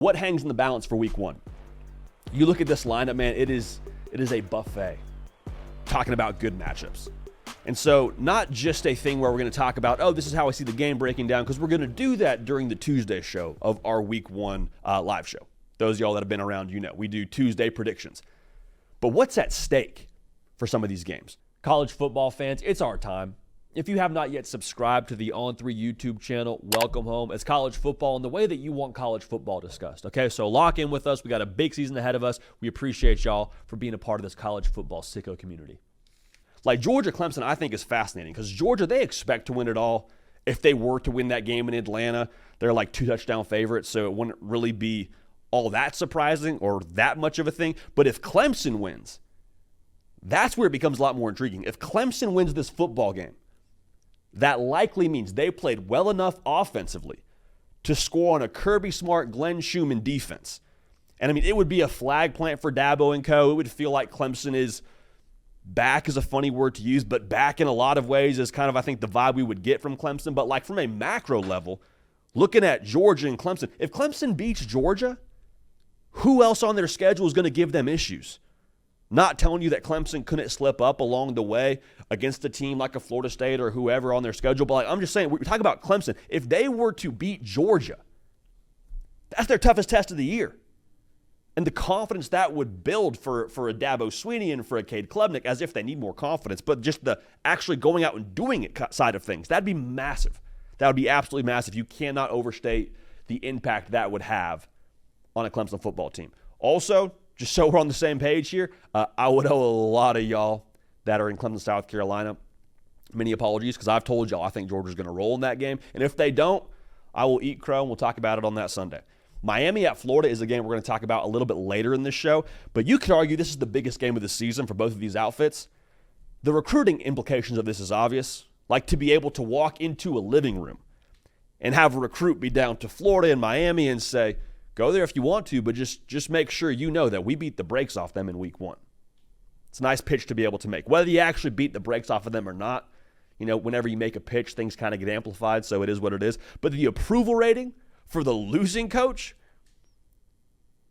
What hangs in the balance for week one? You look at this lineup, man, it is a buffet. Talking about good matchups. And so not just a thing where we're going to talk about, oh, this is how I see the game breaking down, because we're going to do that during the Tuesday show of our week one live show. Those of y'all that have been around, you know, we do Tuesday predictions. But what's at stake for some of these games? College football fans, it's our time. If you have not yet subscribed to the On3 YouTube channel, welcome home. It's college football in the way that you want college football discussed, okay? So lock in with us. We got a big season ahead of us. We appreciate y'all for being a part of this college football sicko community. Like Georgia Clemson, I think is fascinating because Georgia, they expect to win it all. If they were to win that game in Atlanta, they're like 2-touchdown favorites, so it wouldn't really be all that surprising or that much of a thing. But if Clemson wins, that's where it becomes a lot more intriguing. If Clemson wins this football game, that likely means they played well enough offensively to score on a Kirby Smart, Glenn Schumann defense. And I mean, it would be a flag plant for Dabo and co. It would feel like Clemson is back, is a funny word to use, but back in a lot of ways is kind of, I think, the vibe we would get from Clemson. But like from a macro level, looking at Georgia and Clemson, if Clemson beats Georgia, who else on their schedule is going to give them issues? Not telling you that Clemson couldn't slip up along the way against a team like a Florida State or whoever on their schedule. But like, I'm just saying, we're talking about Clemson. If they were to beat Georgia, that's their toughest test of the year. And the confidence that would build for a Dabo Swinney and for a Cade Klubnik, as if they need more confidence, but just the actually going out and doing it side of things, that'd be massive. That would be absolutely massive. You cannot overstate the impact that would have on a Clemson football team. Also, just so we're on the same page here, I would owe a lot of y'all that are in Clemson, South Carolina many apologies, because I've told y'all I think Georgia's going to roll in that game. And if they don't, I will eat crow, and we'll talk about it on that Sunday. Miami at Florida is a game we're going to talk about a little bit later in this show, but you could argue this is the biggest game of the season for both of these outfits. The recruiting implications of this is obvious, like to be able to walk into a living room and have a recruit be down to Florida and Miami and say, go there if you want to, but just make sure you know that we beat the brakes off them in week one. It's a nice pitch to be able to make. Whether you actually beat the brakes off of them or not, you know, whenever you make a pitch, things kind of get amplified, so it is what it is. But the approval rating for the losing coach,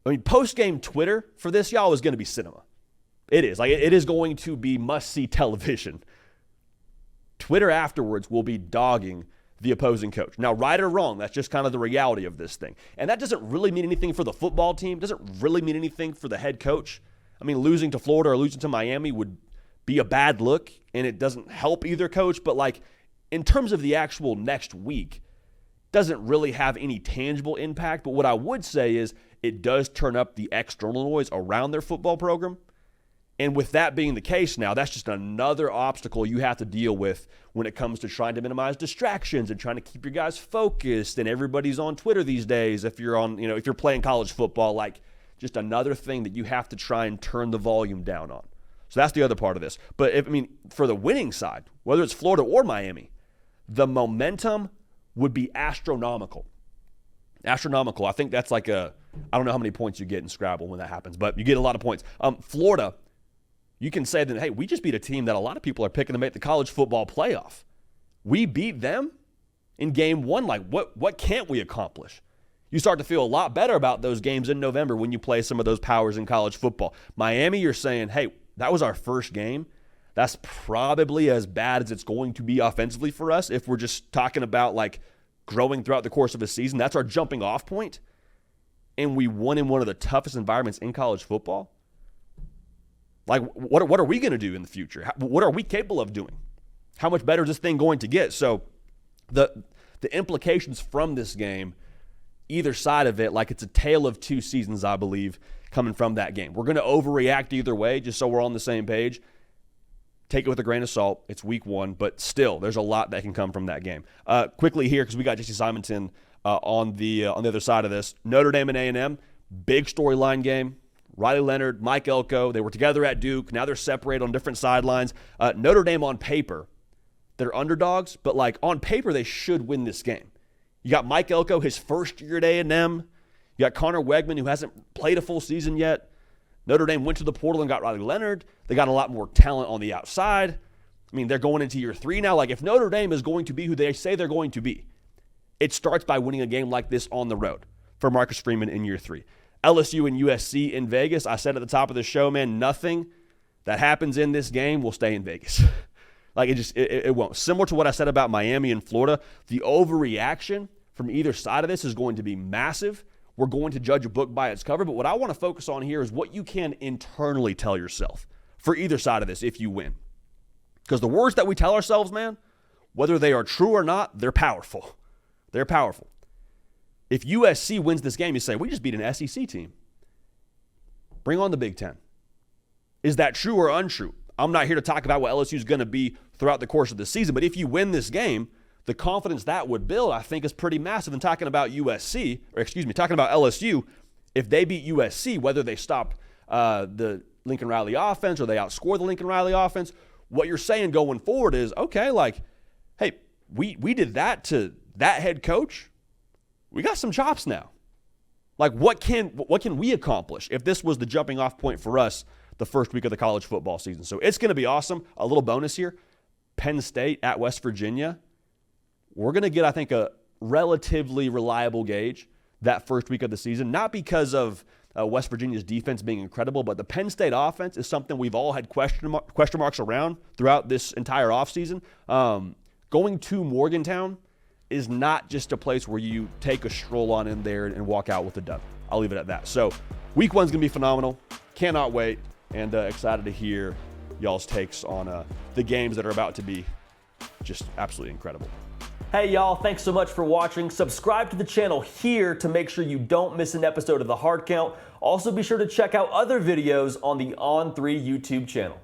I mean, post-game Twitter for this, y'all, is going to be cinema. It is. Like, it is going to be must-see television. Twitter afterwards will be dogging the opposing coach. Now, right or wrong, that's just kind of the reality of this thing. And that doesn't really mean anything for the football team. Doesn't really mean anything for the head coach. I mean, losing to Florida or losing to Miami would be a bad look, and it doesn't help either coach. But, like, in terms of the actual next week, doesn't really have any tangible impact. But what I would say is it does turn up the external noise around their football program. And with that being the case now, that's just another obstacle you have to deal with when it comes to trying to minimize distractions and trying to keep your guys focused. And everybody's on Twitter these days. If you're on, if you're playing college football, like just another thing that you have to try and turn the volume down on. So that's the other part of this. But for the winning side, whether it's Florida or Miami, the momentum would be astronomical. Astronomical. I think that's like I don't know how many points you get in Scrabble when that happens, but you get a lot of points. Florida, you can say that, hey, we just beat a team that a lot of people are picking to make the college football playoff. We beat them in game one. Like, what can't we accomplish? You start to feel a lot better about those games in November when you play some of those powers in college football. Miami, you're saying, hey, that was our first game. That's probably as bad as it's going to be offensively for us if we're just talking about, like, growing throughout the course of a season. That's our jumping off point. And we won in one of the toughest environments in college football. Like, what are we going to do in the future? What are we capable of doing? How much better is this thing going to get? So the implications from this game, either side of it, like it's a tale of two seasons, I believe, coming from that game. We're going to overreact either way, just so we're on the same page. Take it with a grain of salt. It's week one, but still, there's a lot that can come from that game. Quickly here, because we got Jesse Simonton on the other side of this. Notre Dame and A&M, big storyline game. Riley Leonard, Mike Elko, they were together at Duke. Now they're separated on different sidelines. Notre Dame on paper, they're underdogs, but like on paper, they should win this game. You got Mike Elko, his first year at A&M. You got Connor Wegman, who hasn't played a full season yet. Notre Dame went to the portal and got Riley Leonard. They got a lot more talent on the outside. I mean, they're going into year 3 now. Like, if Notre Dame is going to be who they say they're going to be, it starts by winning a game like this on the road. for Marcus Freeman in year 3. LSU and USC in Vegas. I said at the top of the show, man, nothing that happens in this game will stay in Vegas. Like, it won't. Similar to what I said about Miami and Florida, the overreaction from either side of this is going to be massive. We're going to judge a book by its cover, but what I want to focus on here is what you can internally tell yourself for either side of this if you win. Because the words that we tell ourselves, man, whether they are true or not, they're powerful. They're powerful. If USC wins this game, you say, we just beat an SEC team. Bring on the Big Ten. Is that true or untrue? I'm not here to talk about what LSU is going to be throughout the course of the season, but if you win this game, the confidence that would build, I think, is pretty massive. And talking about talking about LSU, if they beat USC, whether they stop the Lincoln Riley offense or they outscore the Lincoln Riley offense, what you're saying going forward is, okay, like, hey, we did that to that head coach. We got some chops now. Like, what can we accomplish if this was the jumping off point for us the first week of the college football season? So it's going to be awesome. A little bonus here, Penn State at West Virginia. We're going to get, I think, a relatively reliable gauge that first week of the season, not because of West Virginia's defense being incredible, but the Penn State offense is something we've all had question marks around throughout this entire offseason. Going to Morgantown is not just a place where you take a stroll on in there and walk out with a dub. I'll leave it at that. So week one's going to be phenomenal. Cannot wait, and excited to hear y'all's takes on the games that are about to be just absolutely incredible. Hey y'all, thanks so much for watching. Subscribe to the channel here to make sure you don't miss an episode of The Hard Count. Also be sure to check out other videos on the On3 YouTube channel.